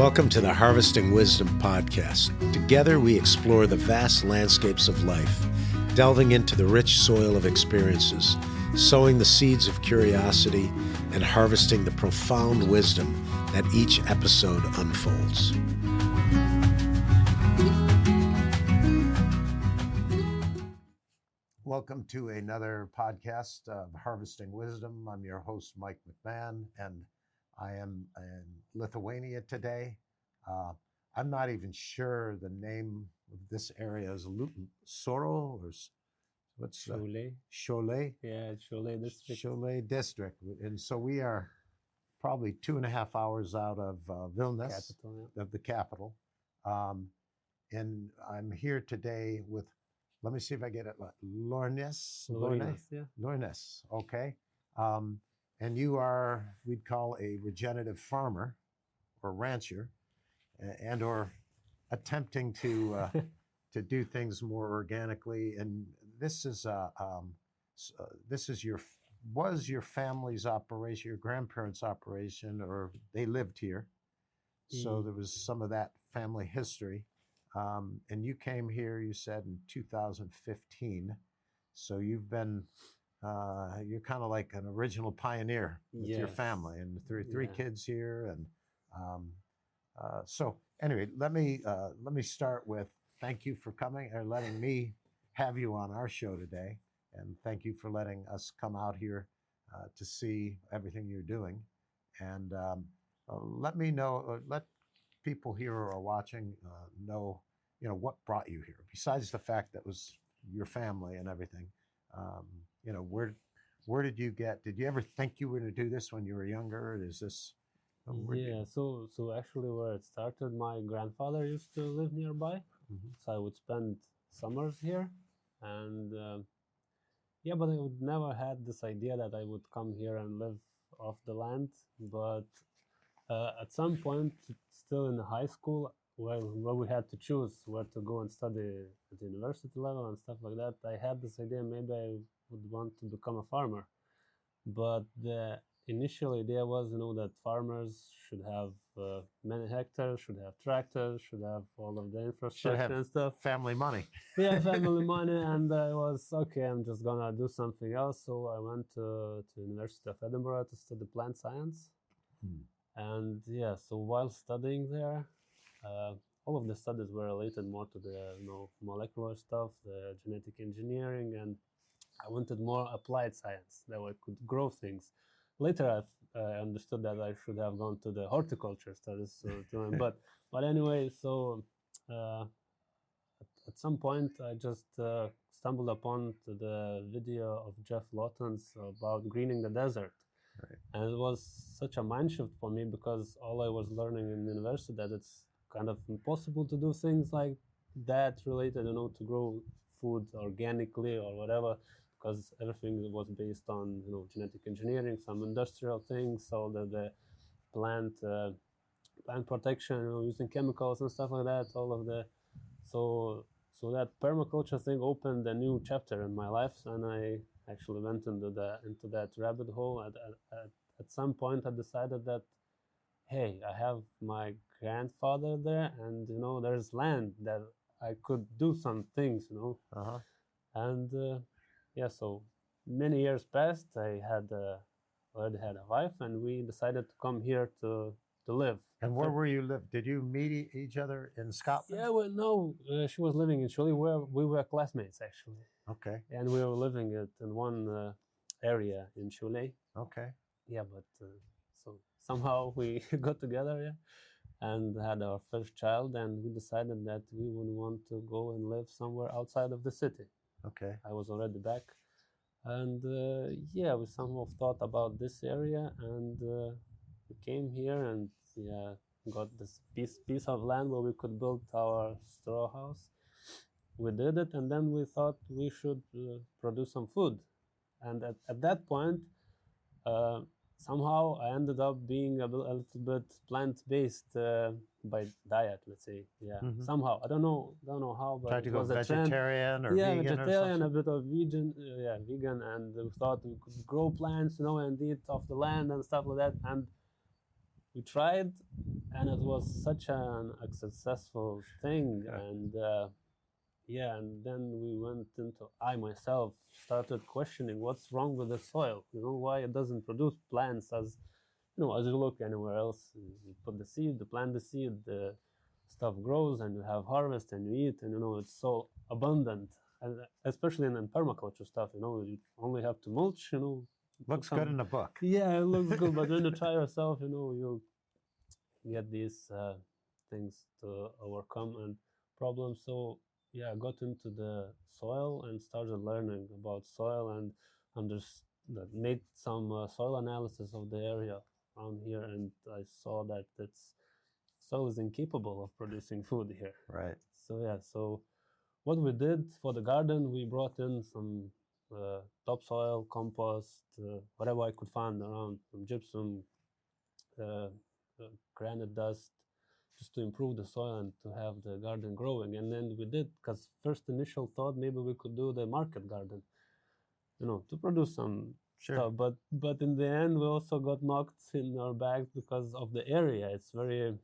Welcome to the Harvesting Wisdom podcast. Together we explore the vast landscapes of life, delving into the rich soil of experiences, sowing the seeds of curiosity, and harvesting the profound wisdom that each episode unfolds. Welcome to another podcast of Harvesting Wisdom. I'm your host, Mike McMahon, and I am in Lithuania today. I'm not even sure the name of this area is Soro or what's Šiauliai. Šiauliai? Yeah, Šiauliai district. Šiauliai district. And so we are probably 2.5 hours out of Vilnius, Capital, yeah. of the capital. And I'm here today with, let me see if I get it, Lornus? Lornus, yeah. Lornus, okay. And you are, we'd call a regenerative farmer or rancher, and or attempting to do things more organically. And this is was your family's operation, your grandparents' operation, or they lived here. So there was some of that family history. And you came here, you said, in 2015. So you've been, you're kind of like an original pioneer with your family, and three kids here. And so anyway, let me start with thank you for coming or letting me have you on our show today. And thank you for letting us come out here to see everything you're doing. And let me know, let people here who are watching know, what brought you here, besides the fact that was your family and everything. Where did you ever think you were going to do this when you were younger? Is this? So actually where it started, my grandfather used to live nearby. Mm-hmm. So I would spend summers here. And but I would never had this idea that I would come here and live off the land. But at some point, still in high school, where we had to choose where to go and study at the university level and stuff like that, I had this idea maybe I would want to become a farmer. But the initial idea was, that farmers should have many hectares, should have tractors, should have all of the infrastructure and stuff. Family money. Yeah, family money. And I was, okay, I'm just gonna do something else. So I went to University of Edinburgh to study plant science. And so while studying there, all of the studies were related more to the molecular stuff, the genetic engineering, and I wanted more applied science that I could grow things. Later, I understood that I should have gone to the horticulture studies. But anyway, so at some point, I just stumbled upon to the video of Jeff Lawton's about greening the desert. Right. And it was such a mind shift for me, because all I was learning in university that it's kind of impossible to do things like that related, to grow food organically or whatever, because everything was based on, genetic engineering, some industrial things, so the plant protection, using chemicals and stuff like that, all of the, so that permaculture thing opened a new chapter in my life, and I actually went into that rabbit hole. At some point, I decided that, hey, I have my grandfather there, and there's land that I could do some things, Uh-huh. And so many years passed. I already had a wife, and we decided to come here to live. And where were you live? Did you meet each other in Scotland? Yeah, well, no, she was living in Šiauliai, where we were classmates, actually. Okay. And we were living in one area in Šiauliai. Okay. Yeah, but so somehow we got together, and had our first child, and we decided that we would want to go and live somewhere outside of the city. Okay. I was already back, and we somehow thought about this area, and we came here and got this piece of land where we could build our straw house. We did it, and then we thought we should produce some food. And at that point, somehow I ended up being a little bit plant-based by diet, let's say. Yeah, Mm-hmm. Somehow I don't know how, but tried to it go was a vegetarian trend. or vegan vegetarian, or a bit of vegan, vegan, and we thought we could grow plants, and eat off the land and stuff like that. And we tried, and it was such a successful thing. Yeah. And yeah, and then we went into, I myself started questioning what's wrong with the soil. Why it doesn't produce plants as as you look anywhere else. You put the seed, you plant the seed, the stuff grows, and you have harvest, and you eat, and it's so abundant. And especially in permaculture stuff, you only have to mulch. Looks good in a book. Yeah, it looks good, but when you try yourself, you get these things to overcome and problems. So yeah, I got into the soil and started learning about soil and made some soil analysis of the area around here, and I saw that soil is incapable of producing food here. Right. So yeah, so what we did for the garden, we brought in some topsoil, compost, whatever I could find around, some gypsum, granite dust, just to improve the soil and to have the garden growing. And then we did, because first initial thought, maybe we could do the market garden, to produce some stuff. But in the end, we also got knocked in our backs because of the area. It's very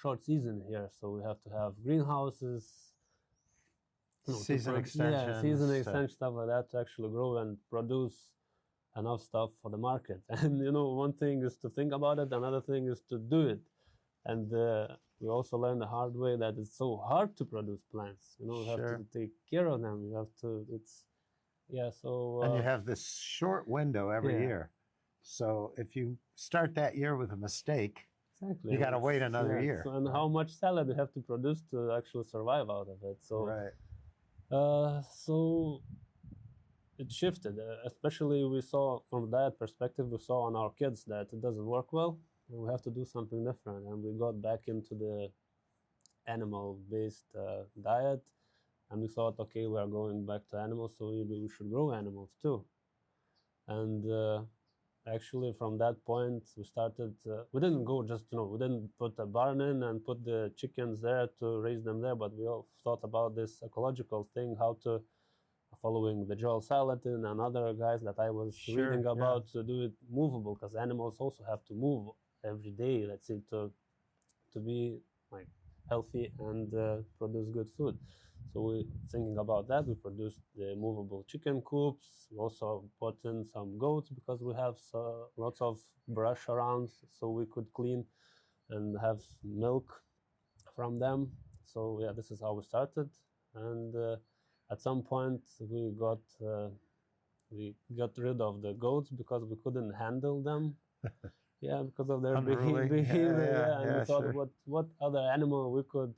short season here, so we have to have greenhouses, season extensions. Yeah, season extension, stuff like that, to actually grow and produce enough stuff for the market. And one thing is to think about it, another thing is to do it. And we also learned the hard way that it's so hard to produce plants. You have to take care of them. You have to. So. And you have this short window every year. So if you start that year with a mistake, exactly, you got to wait another year. And how much salad you have to produce to actually survive out of it. So. Right. So it shifted, especially we saw from diet perspective, we saw on our kids that it doesn't work well, and we have to do something different. And we got back into the animal-based diet, and we thought, okay, we are going back to animals, so maybe we should grow animals too. And actually from that point, we started, we didn't go just, we didn't put a barn in and put the chickens there to raise them there, but we all thought about this ecological thing, how to, following the Joel Salatin and other guys that I was reading about, to do it movable, because animals also have to move every day, let's say, to be like healthy and produce good food. So we thinking about that. We produced the movable chicken coops. We also put in some goats because we have lots of brush around, so we could clean and have milk from them. So yeah, this is how we started. And at some point we got rid of the goats because we couldn't handle them. Yeah, because of their behavior. And we thought, what other animal we could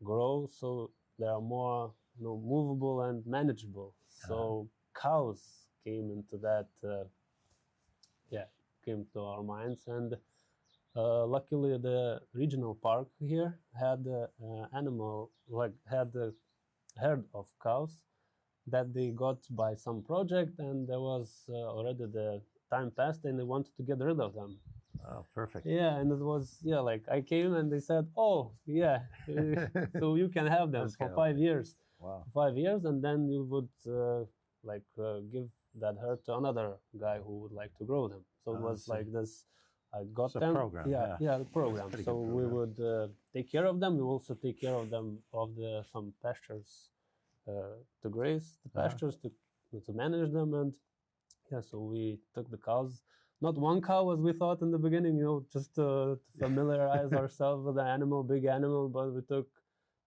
grow so they are more movable and manageable. So cows came into that, came to our minds. And luckily the regional park here had had a herd of cows that they got by some project, and there was already the time passed and they wanted to get rid of them. Oh, perfect. Yeah, and it was, like I came and they said, oh, yeah, so you can have them for 5 years. Wow. 5 years, and then you would give that herd to another guy who would like to grow them. So it was like this, I got them. Program. The program. So we would take care of them. We also take care of them, of some pastures to graze, the pastures to manage them. And so we took the cows. Not one cow as we thought in the beginning, just to familiarize ourselves with the animal, big animal, but we took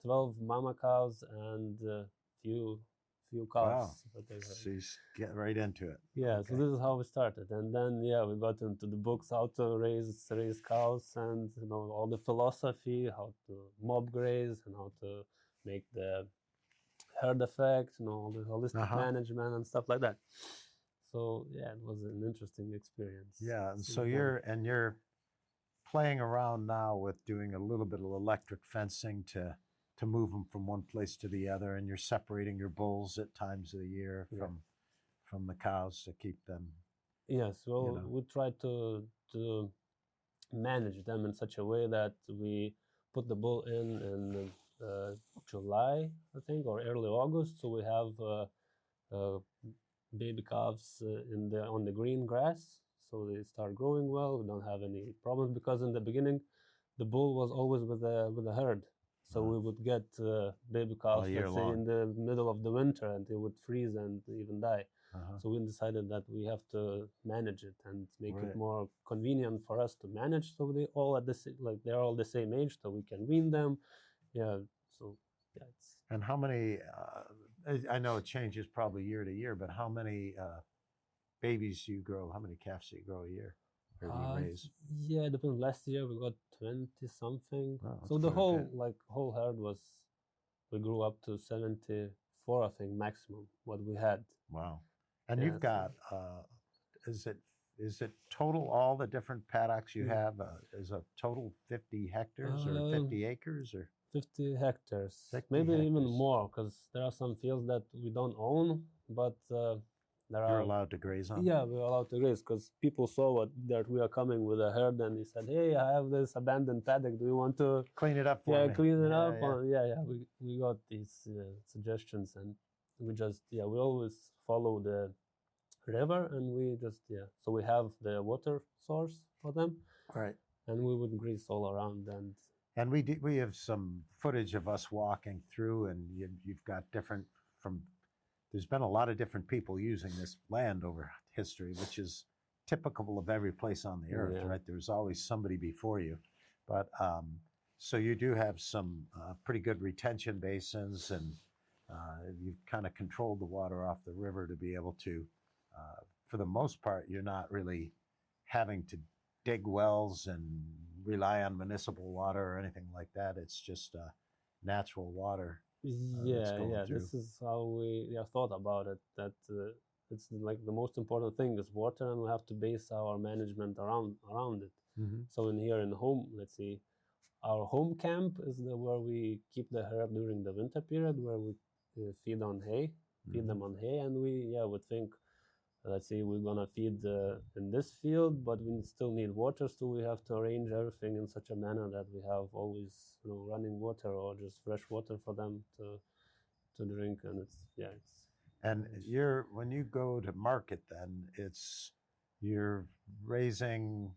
12 mama cows and few cows. Wow. So you get right into it. Yeah, okay. So this is how we started. And then, we got into the books, how to raise cows, and, all the philosophy, how to mob graze, and how to make the herd effect, all the holistic management and stuff like that. So it was an interesting experience. Yeah, and so you're playing around now with doing a little bit of electric fencing to move them from one place to the other, and you're separating your bulls at times of the year from the cows to keep them. Yes, well, we try to manage them in such a way that we put the bull in July, I think, or early August, so we have baby calves on the green grass. so they start growing well. We don't have any problems because in the beginning, the bull was always with the herd. So we would get baby calves, year let's say, long. in the middle of the winter, and they would freeze and even die. Uh-huh. So we decided that we have to manage it and make Right. it more convenient for us to manage. So they all at they're all the same age, so we can wean them. Yeah. So yeah, it's And how many? I know it changes probably year to year, but how many babies do you grow? How many calves do you grow a year, or do you raise? yeah, it depends. Last year we got 20 something. Oh, So that's the quite a bit. whole herd we grew up to 74, I think, maximum what we had. Wow. And Yeah, you've got, is it total all the different paddocks you have? Is a total 50 hectares or 50 acres or? 50 hectares, 50 maybe even hectares. more, because there are some fields that we don't own, but there You're are. allowed to graze on? Yeah, we're allowed to graze because people saw that we are coming with a herd, and they said, "Hey, I have this abandoned paddock. Do you want to Clean it up for me. clean it up?" Yeah. We got these suggestions, and we just we always follow the river, and we just So we have the water source for them, Right. and we would graze all around. And we have some footage of us walking through, and you've got different there's been a lot of different people using this land over history, which is typical of every place on the earth, Yeah. right? There's always somebody before you. But so you do have some pretty good retention basins, and you've kind of controlled the water off the river to be able to, for the most part, you're not really having to dig wells and rely on municipal water or anything like that. It's just natural water. Going through. This is how we thought about it. That it's like the most important thing is water, and we have to base our management around it. Mm-hmm. So in here in home, let's see, our home camp is where we keep the herd during the winter period, where we feed them on hay, and we would think, let's say we're gonna feed in this field, but we still need water, so we have to arrange everything in such a manner that we have always running water or just fresh water for them to drink, and it's. And when you go to market, then you're raising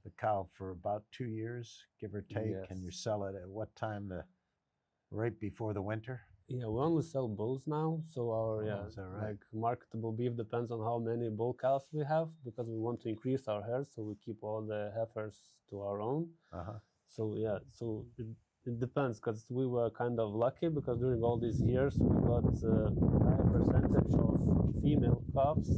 the cow for about 2 years, give or take, Yes. and you sell it at what time? Right before the winter. Yeah, we only sell bulls now, so our Is that right? like marketable beef depends on how many bull calves we have, because we want to increase our herd, so we keep all the heifers to our own. Uh-huh. So it depends, because we were kind of lucky because during all these years we got a high percentage of female calves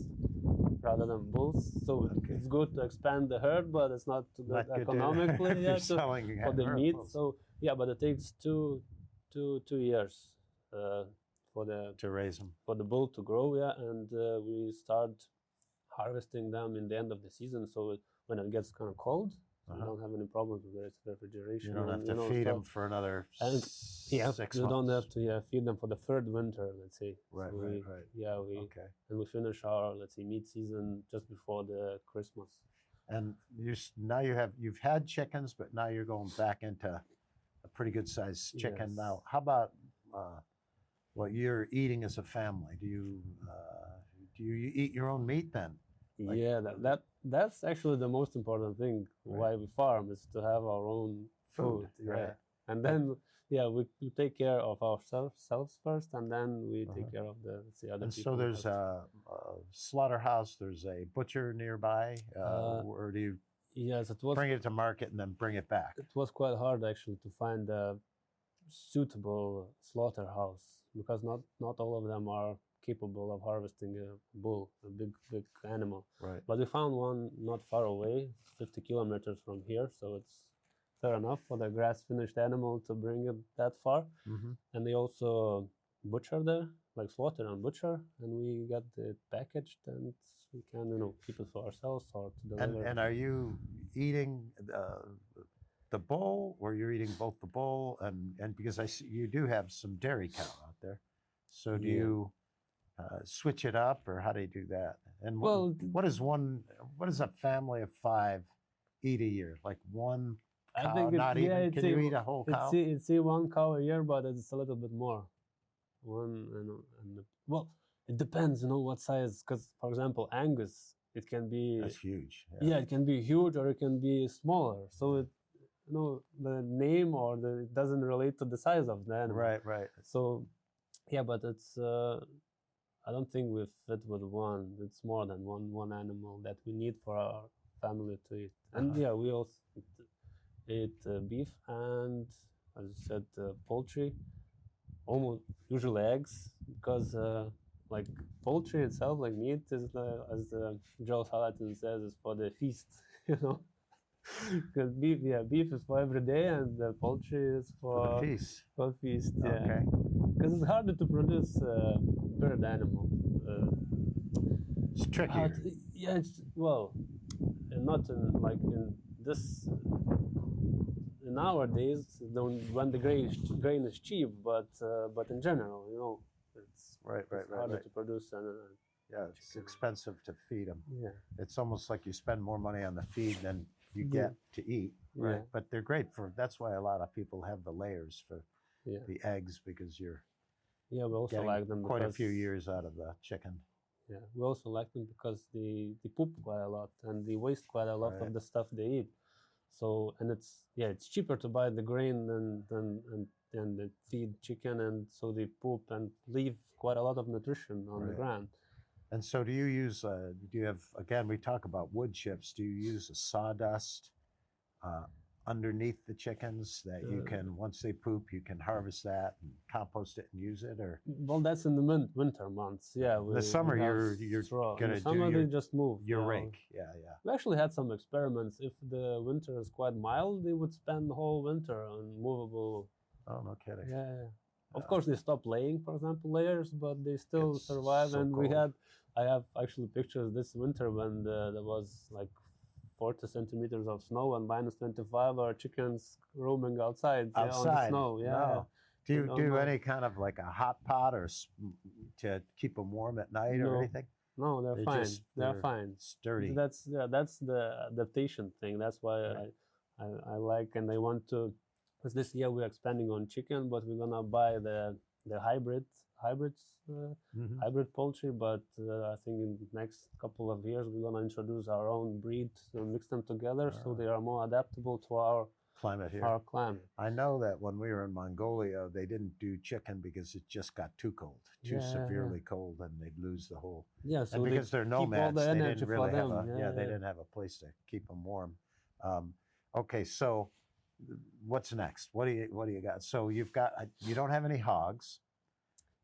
rather than bulls. So Okay. it's good to expand the herd, but it's not too good Not good economically if you're selling for the meat. bulls. So but it takes two years to raise them. for the bull to grow, and we start harvesting them in the end of the season. So when it gets kind of cold, we don't have any problems with refrigeration. You don't have to feed them for another 6 months. You don't have to feed them for the third winter, let's say. Right, So right. Yeah, Okay. and we finish our, let's say, meat season just before the Christmas. And you've had chickens, but now you're going back into a pretty good sized chicken. Yes. Now, how about what you're eating as a family? Do you eat your own meat then? That's actually the most important thing. Right. Why we farm is to have our own food. Right. And then we take care of ourselves first, and then we take care of the other And people. so there's a slaughterhouse, there's a butcher nearby, or do you Yes, it was. bring it to market and then bring it back? It was quite hard actually to find a suitable slaughterhouse, because not all of them are capable of harvesting a bull, a big animal. Right. But we found one not far away, 50 kilometers from here, so it's fair enough for the grass-finished animal to bring it that far. Mm-hmm. And they also butcher there, like slaughter and butcher, and we got it packaged, and we can keep it for ourselves or to deliver. And are you eating the bull, or you're eating both the bull and because I see you do have some dairy cow out there, so do you switch it up, or how do you do that? And what does a family of 5 eat a year? Like one cow? I think can you eat a whole cow? It's one cow a year, but it's a little bit more. Well, it depends, what size. Because, for example, Angus it can be That's huge. yeah, it can be huge or it can be smaller. So it, you know, the name or it doesn't relate to the size of the animal. Right, right. So yeah, but it's I don't think we fit with one. It's more than one animal that we need for our family to eat. And yeah, we also eat beef and, as you said, poultry. Almost usually eggs, because like poultry itself, like meat, is as Joe Salatin says, is for the feast. You know, because beef is for every day, and poultry is For the feast. for feast. Yeah, Okay. because it's harder to produce bird animal. It's trickier. Yeah, it's well, and not in like in this. Nowadays, when the grain is cheap, but in general, you know, it's Right, harder right. to produce. And Yeah, it's expensive to feed them. yeah, It's almost like you spend more money on the feed than you get to eat, right? Yeah. But they're great that's why a lot of people have the layers for yeah, the eggs, because you're we also getting like them quite a because, few years out of the chicken. Yeah, we also like them because they poop quite a lot and they waste quite a lot Right. of the stuff they eat. So, and it's cheaper to buy the grain than the feed chicken, and so they poop and leave quite a lot of nutrition on the Right. ground. And so do you have, again, we talk about wood chips, do you use a sawdust underneath the chickens that you can, once they poop, you can harvest that and compost it and use it? Or Well, that's in the winter months. Yeah, the summer have you're straw. gonna In the summer do they just move. your yeah. rake. Yeah, yeah. We actually had some experiments. If the winter is quite mild, they would spend the whole winter on movable. Oh, no kidding. Yeah. Of course, they stop laying, for example, layers, but they still It's survive. so And cold. I have actually pictures this winter when there was like 40 centimeters of snow and minus 25. Our chickens roaming outside on the Outside. snow. Yeah. No. Do They you don't do know. any kind of like a hot pot or to keep them warm at night or No. anything? No, they're They fine. just- They're they're fine. Sturdy. That's the adaptation thing. That's why Right. I like, and I want to. Because this year we're expanding on chicken, but we're gonna buy the hybrids Mhm. hybrid poultry. But I think in the next couple of years we're gonna introduce our own breed and mix them together, so they are more adaptable to our Climate here. climate. I know that when we were in Mongolia, they didn't do chicken because it just got too cold, too severely cold, and they'd lose the whole. Yeah, so And they because they're keep all nomads, the they energy didn't for really have them. they didn't have a place to keep them warm. Okay, so what's next? What do you got? So you don't have any hogs.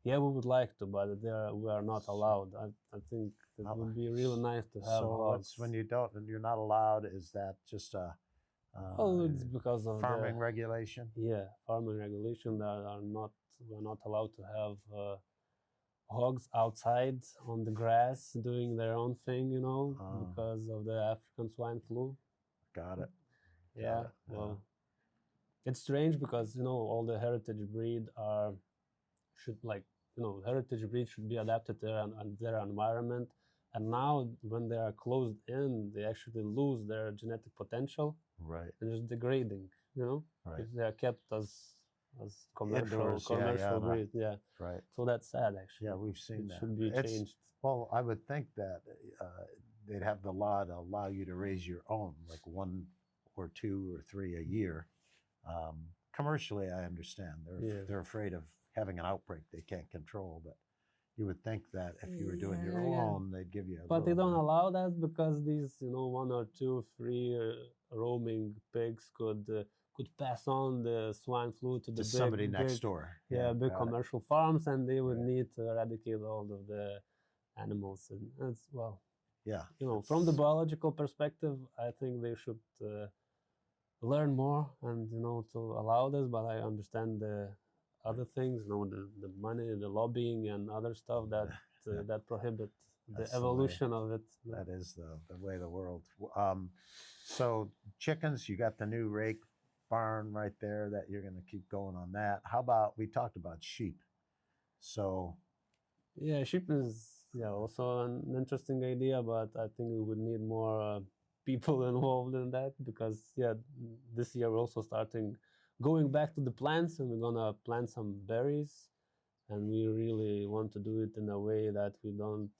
Yeah, we would like to, but we are not allowed. I think it would be really nice to have So hogs. when you're not allowed, is that just a Oh, it's because of farming regulation? Yeah, farming regulation that we're not allowed to have hogs outside on the grass doing their own thing, you know, because of the African swine flu. Got it. Yeah, well, it's strange because, you know, all the heritage breed heritage breed should be adapted to their environment. And now when they are closed in, they actually lose their genetic potential. Right. They're just degrading, you know, Right. if they are kept as commercial Indoors, breed. Yeah. Right. So that's sad, actually. Yeah, we've seen It that. should be changed. Well, I would think that they'd have the law to allow you to raise your own, like 1 or 2 or 3 a year. Commercially, I understand. They're afraid of having an outbreak they can't control, but you would think that if you were doing your own, they'd give you a But they little don't bit. allow that because these, 1 or 2, 3 roaming pigs could pass on the swine flu to the somebody next door. big got it. commercial farms, and they would Right. need to eradicate all of the animals. And it's, well, Yeah. from the biological perspective, I think they should learn more and, to allow this. But I understand the other things, the money, the lobbying, and other stuff that prohibit the That's the evolution of it. That is the way of the world. So chickens, you got the new rake barn right there that you're going to keep going on that. How about, we talked about sheep. So Yeah, sheep is also an interesting idea, but I think we would need more people involved in that because this year we're also going back to the plants, and we're gonna plant some berries, and we really want to do it in a way that we don't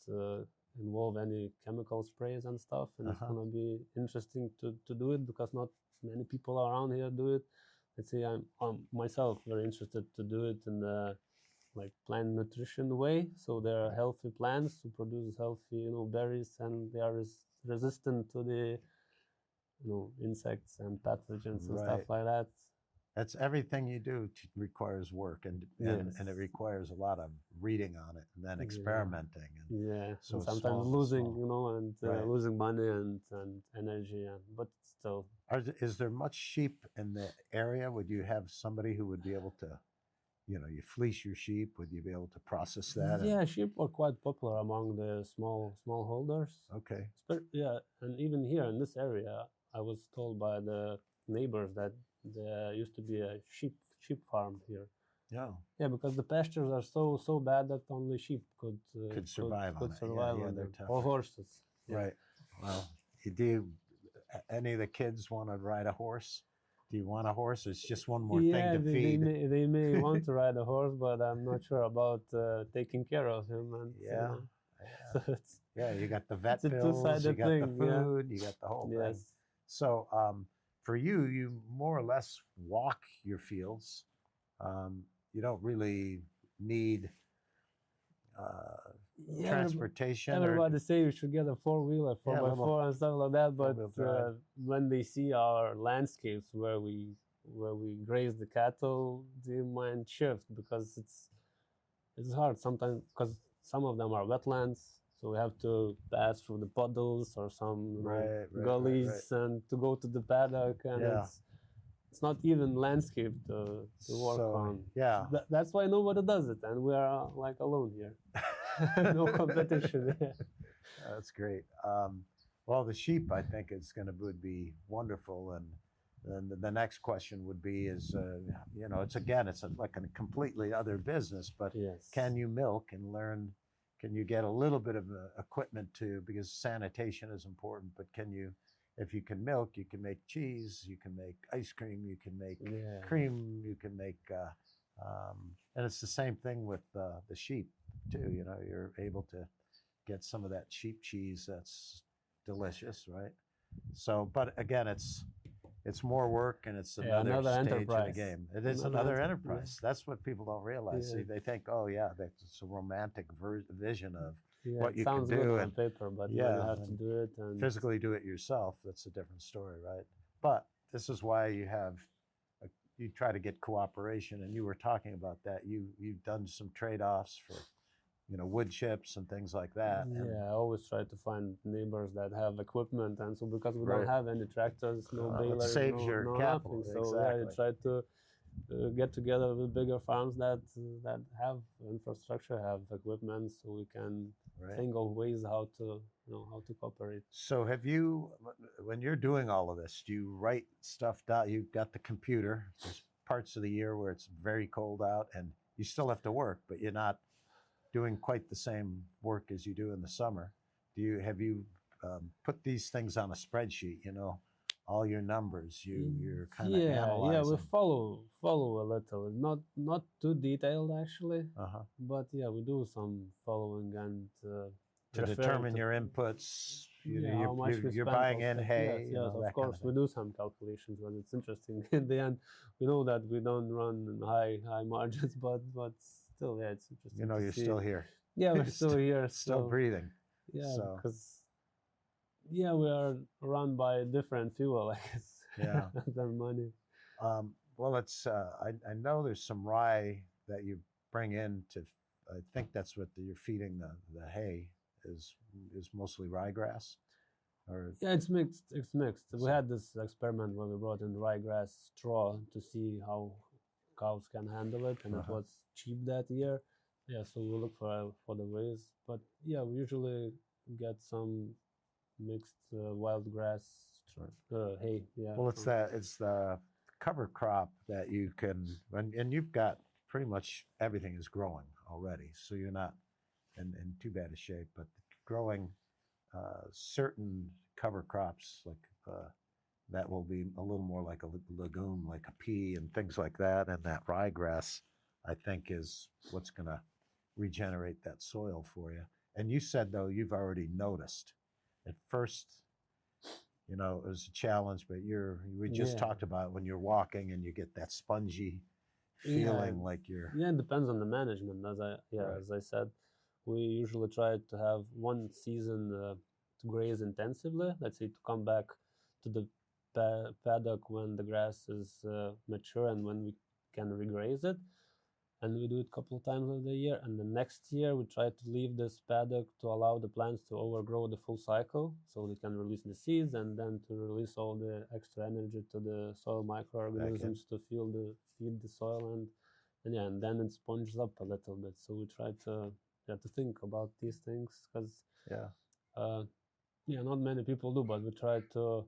involve any chemical sprays and stuff, and it's Uh-huh. gonna be interesting to do it because not many people around here do it. Let's say I'm myself very interested to do it in the like plant nutrition way. So there are healthy plants who produce healthy, berries, and they are resistant to the, insects and pathogens and stuff Right. like that. That's everything you do requires work, and Yes. it requires a lot of reading on it and then Yeah. experimenting. And Yeah, so and it's sometimes small, losing, small. and Right. losing money and energy, but still. Is there much sheep in the area? Would you have somebody who would be able to, you fleece your sheep? Would you be able to process that? Yeah, sheep are quite popular among the small holders. Okay. Yeah, and even here in this area, I was told by the neighbors that there used to be a sheep farm here. Yeah. Yeah, because the pastures are so bad that only sheep could survive on could it. survive Yeah, on they're them. tough. Or horses. Yeah. Right. Well, any of the kids want to ride a horse? Do you want a horse? It's just one more thing to feed. They may want to ride a horse, but I'm not sure about taking care of him. And Yeah. so it's, Yeah, you got the vet it's a bills, you two-sided got thing. the food, you got the whole thing. Yes. So for you more or less walk your fields. You don't really need transportation. Everybody say you should get a 4-wheeler, 4x4 and stuff like that. But four-wheel drive. when they see our landscapes where we graze the cattle, they might shift because it's hard sometimes because some of them are wetlands, so we have to pass through the puddles or some gullies and to go to the paddock, and it's not even landscape to work on. Yeah, that's why nobody does it, and we are like alone here. No competition. Yeah. That's great. Well, the sheep, I think, would be wonderful, and then the next question would be is, it's like a completely other business, but yes. Can you milk and learn? Can you get a little bit of equipment because sanitation is important, but if you can milk, you can make cheese, you can make ice cream, you can make cream, you can make, and it's the same thing with the sheep too. You're able to get some of that sheep cheese that's delicious, right? So, but again, it's more work, and it's another stage enterprise. of the game. It is another enterprise. That's what people don't realize. Yeah. They think, oh yeah, that's a romantic vision of what you can do. Good on paper, but you have to do it and physically do it yourself. That's a different story, right? But this is why you try to get cooperation, and you were talking about that. You've done some trade-offs for wood chips and things like that. Yeah, I always try to find neighbors that have equipment, and so because we don't have any tractors, no balers, it saves your capital. Nothing. So exactly. you try to get together with bigger farms that have infrastructure, have equipment, so we can think of ways how to cooperate. So when you're doing all of this, do you write stuff down? You've got the computer. There's parts of the year where it's very cold out, and you still have to work, but you're not doing quite the same work as you do in the summer. Have you put these things on a spreadsheet? All your numbers. You're kind of analyzing. Yeah, we follow a little, not too detailed actually, but we do some following and to determine your inputs. How much you're buying in hay. Yes, of course we do some calculations, but it's interesting. In the end, we know that we don't run high margins, but still, it's interesting. You're still here. Yeah, we're still here. Still breathing. Yeah, because we are run by different fuel, I guess. Yeah. Than money. Well, it's I know there's some rye that you bring in to. I think that's what you're feeding the hay is mostly ryegrass. Or it's mixed. It's mixed. We had this experiment where we brought in ryegrass straw to see how cows can handle it, and it was cheap that year. Yeah, so we look for the ways, but we usually get some mixed wild grass hay. Yeah. Well, it's the cover crop that you can, and you've got pretty much everything is growing already, so you're not in too bad a shape. But growing certain cover crops like that will be a little more like a legume, like a pea and things like that, and that ryegrass, I think, is what's going to regenerate that soil for you. And you said though you've already noticed. At first, you know, it was a challenge, but we just Yeah. talked about when you're walking and you get that spongy Yeah. feeling like you're Yeah, it depends on the management. Right. As I said, we usually try to have one season to graze intensively. Let's say to come back to the paddock when the grass is mature and when we can regraze it. And we do it a couple of times of the year. And the next year we try to leave this paddock to allow the plants to overgrow the full cycle, so they can release the seeds and then to release all the extra energy to the soil microorganisms to feed the soil and yeah, and then it sponges up a little bit. So we try to think about these things because yeah. yeah, not many people do, but we try to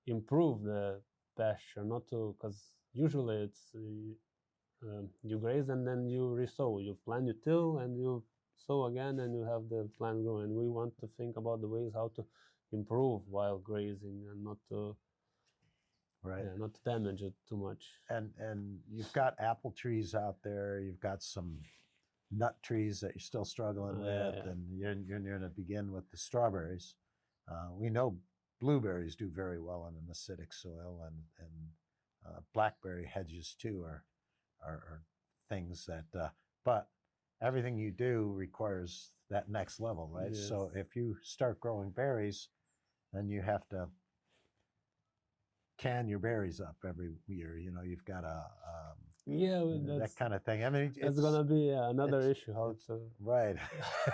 improve the pasture, not to, because usually it's you graze and then you resow. You plant, you till, and you sow again, and you have the plant grow. And we want to think about the ways how to improve while grazing and not to Right. not to damage it too much. And you've got apple trees out there. You've got some nut trees that you're still struggling with, and you're near to begin with the strawberries. We know blueberries do very well in an acidic soil, and blackberry hedges too are things that. But everything you do requires that next level, right? Yes. So if you start growing berries, then you have to can your berries up every year. You know, you've got a that kind of thing. I mean, that's gonna be another issue. How to right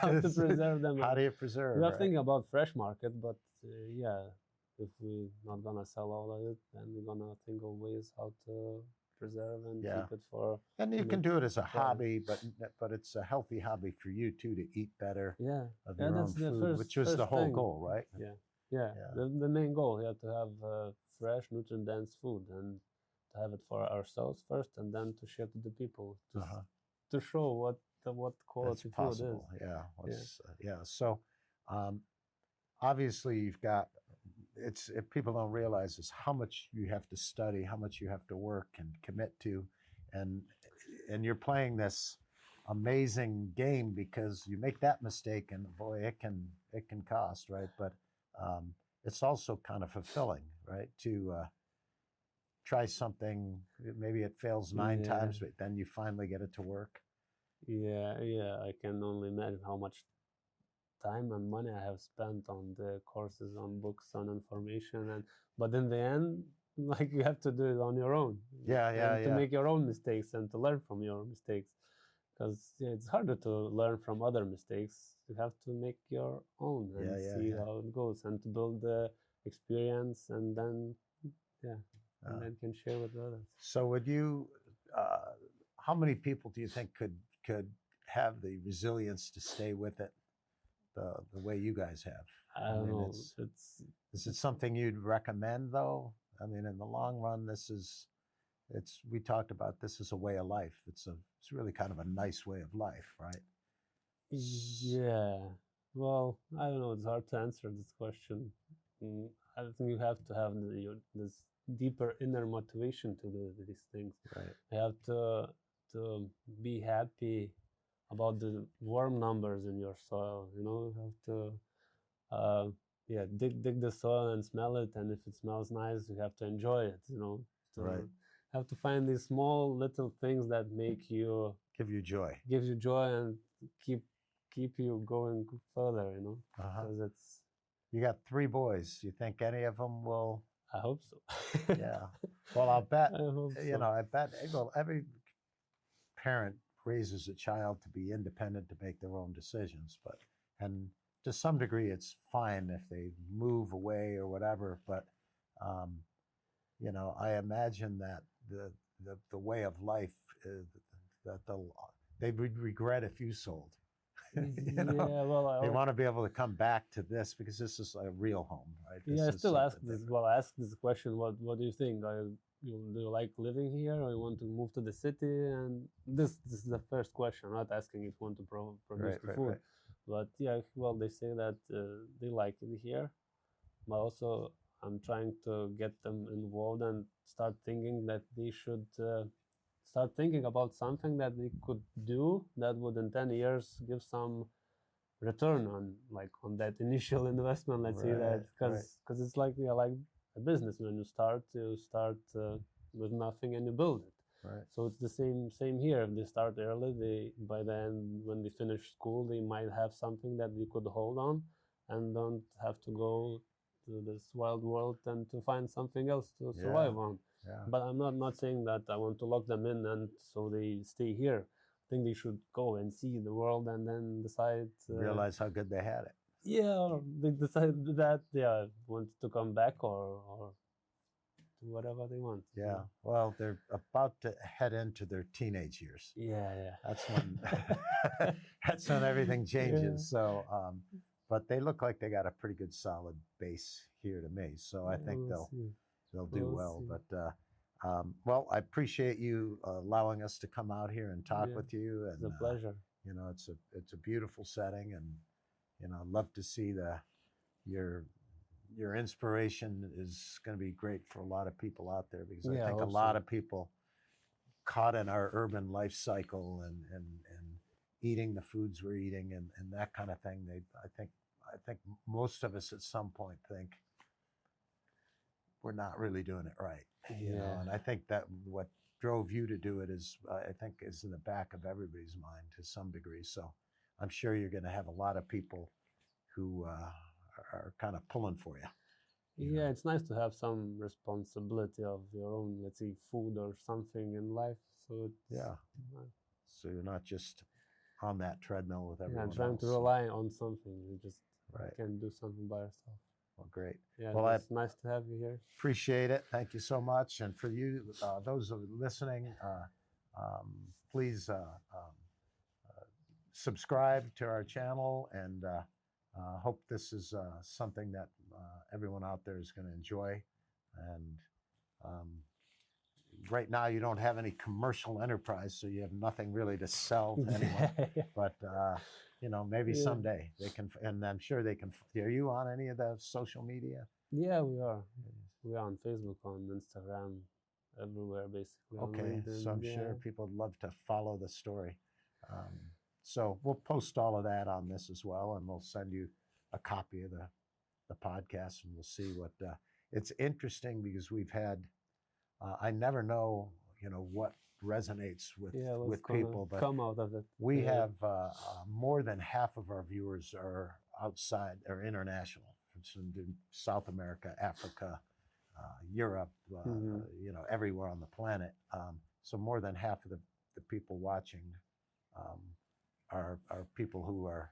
how to preserve them. How do you preserve? We are thinking about fresh market, but yeah, if we're not gonna sell all of it, then we're gonna think of ways how to preserve and keep it for. And you can do it as a hobby, but it's a healthy hobby for you too, to eat better. Yeah, of your own food, which was the whole goal, right? Yeah. The main goal, to have fresh, nutrient-dense food and to have it for ourselves first, and then to share to the people to show what quality food is. Yeah. So, obviously, you've got if people don't realize is how much you have to study, how much you have to work and commit to, and you're playing this amazing game because you make that mistake and boy, it can cost, right? But it's also kind of fulfilling, right? To try something, maybe it fails 9 times, but then you finally get it to work. Yeah, I can only imagine how much time and money I have spent on the courses, on books, on information, but in the end, like, you have to do it on your own. To make your own mistakes and to learn from your mistakes, because it's harder to learn from other mistakes. You have to make your own and see how it goes, and to build the experience, and then and then can share with others. So would you how many people do you think could have the resilience to stay with it the way you guys have? I don't know. Is it something you'd recommend though? I mean, in the long run, we talked about this as a way of life. It's really kind of a nice way of life, right? Yeah. Well, I don't know. It's hard to answer this question. I think you have to have this deeper inner motivation to do these things. Right. You have to be happy about the worm numbers in your soil. You have to dig the soil and smell it, and if it smells nice, you have to enjoy it. Have to find these small little things that give you joy and keep you going further. Because you got 3 boys. You think any of them will? I hope so. Yeah. Well, I'll bet. I hope so. I bet. Well, every parent raises a child to be independent, to make their own decisions, and to some degree, it's fine if they move away or whatever. But I imagine that the way of life is that they would regret if you sold. Well, they want to be able to come back to this because this is a real home, right? I still ask this. Well, I ask this question. What do you think? Do you like living here, or you want to move to the city? And this is the first question. I'm not asking if you want to produce the food, but they say that they like it here. But also, I'm trying to get them involved and start thinking that they should start thinking about something that they could do that would in 10 years give some return on that initial investment. Let's say that, because it's like a business. When you start with nothing and you build it. Right. So it's the same here. If they start early, by the end, when they finish school, they might have something that they could hold on, and don't have to go to this wild world and to find something else to survive on. Yeah. But I'm not saying that I want to lock them in and so they stay here. I think they should go and see the world and then decide. Realize how good they had it. Yeah, or they decide that they want to come back or do whatever they want. Yeah. Well, they're about to head into their teenage years. Yeah. That's when that's when everything changes. So, but they look like they got a pretty good solid base here to me. So I think they'll do well. But well, I appreciate you allowing us to come out here and talk with you. And, it's a pleasure. You know, it's a beautiful setting, and you know, I'd love to see your inspiration is going to be great for a lot of people out there, because I think a lot of people caught in our urban life cycle and eating the foods we're eating and that kind of thing. I think most of us at some point think we're not really doing it right. You know, and I think that what drove you to do it is in the back of everybody's mind to some degree. So I'm sure you're going to have a lot of people who are kind of pulling for you. Yeah, it's nice to have some responsibility of your own, let's say, food or something in life. So so you're not just on that treadmill with everyone else. Trying to rely on something. You just can do something by yourself. Well, great. Yeah, well, it's nice to have you here. Appreciate it. Thank you so much. And for you, those who are listening, please subscribe to our channel, and hope this is something that everyone out there is going to enjoy. And right now, you don't have any commercial enterprise, so you have nothing really to sell to anyone. But you know, maybe someday they can, and I'm sure they can. Are you on any of the social media? Yeah, we are. We are on Facebook, on Instagram, everywhere basically. Okay, so I'm sure people would love to follow the story. So we'll post all of that on this as well, and we'll send you a copy of the podcast, and we'll see what. It's interesting because we've had. I never know, you know, what resonates with people, but come out of it. We have more than half of our viewers are outside or international. It's in South America, Africa, Europe, you know, everywhere on the planet. So more than half of the people watching are people who are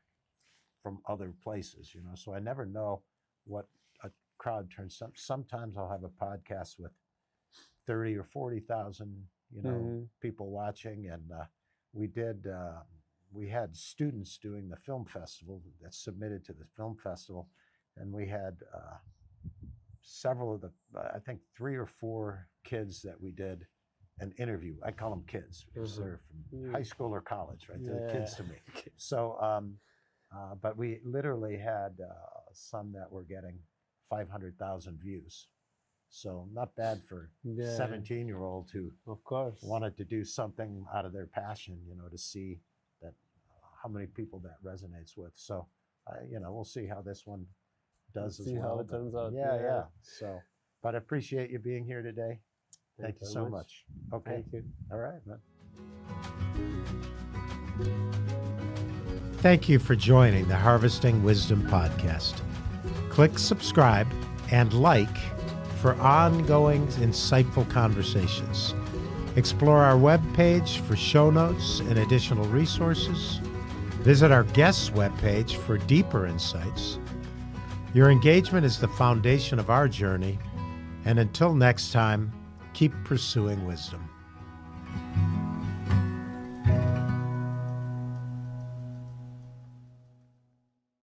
from other places, you know. So I never know what a crowd turns. Sometimes I'll have a podcast with 30 or 40,000, you know, people watching, and we had students doing the film festival that submitted to the film festival, and we had several of I think 3 or 4 kids that we did an interview. I call them kids because they're from high school or college, right? They're kids to me. So, but we literally had some that were getting 500,000 views. So not bad for 17-year-olds who, of course, wanted to do something out of their passion, you know, to see that how many people that resonates with. So, you know, we'll see how this one does as well. See how it turns out. Yeah. So, but I appreciate you being here today. Thank you so much. Okay. Thank you. All right, man. Thank you for joining the Harvesting Wisdom podcast. Click subscribe and like for ongoing insightful conversations. Explore our webpage for show notes and additional resources. Visit our guests' webpage for deeper insights. Your engagement is the foundation of our journey, and until next time, keep pursuing wisdom.